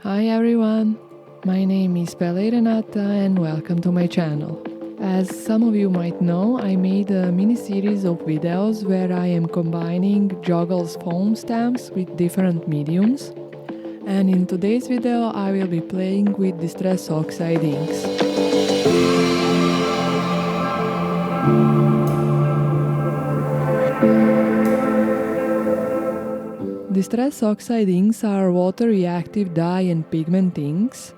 Hi everyone, my name is Pele Renata and welcome to my channel. As some of you might know, I made a mini-series of videos where I am combining Joggles foam stamps with different mediums. And in today's video I will be playing with Distress Oxide inks. Distress Oxide inks are water-reactive dye and pigment inks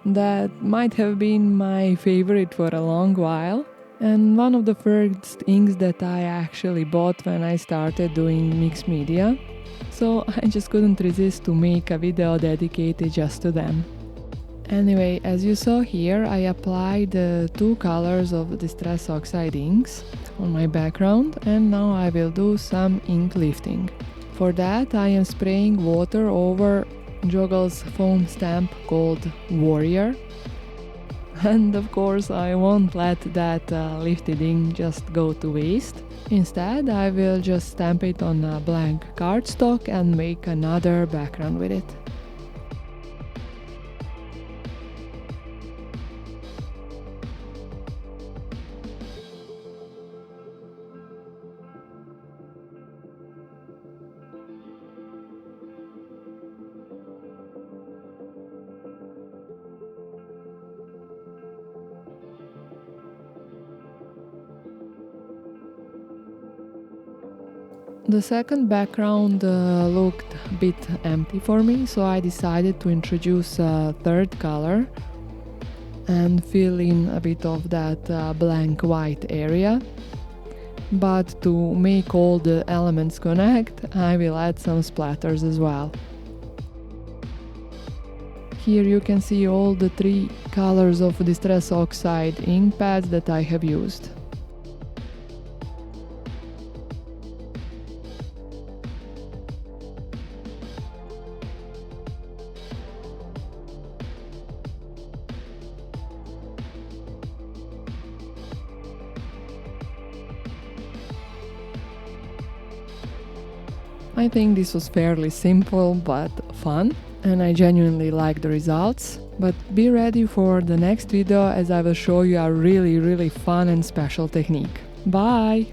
that might have been my favorite for a long while, and one of the first inks that I actually bought when I started doing mixed media, so I just couldn't resist to make a video dedicated just to them. Anyway, as you saw here, I applied two colors of Distress Oxide inks on my background, and now I will do some ink lifting. For that, I am spraying water over Joggles foam stamp called Warrior. And of course, I won't let that lifted ink just go to waste. Instead, I will just stamp it on a blank cardstock and make another background with it. The second background looked a bit empty for me, so I decided to introduce a third color and fill in a bit of that blank white area. But to make all the elements connect, I will add some splatters as well. Here you can see all the three colors of Distress Oxide ink pads that I have used. I think this was fairly simple but fun, and I genuinely like the results. But be ready for the next video as I will show you a really fun and special technique. Bye!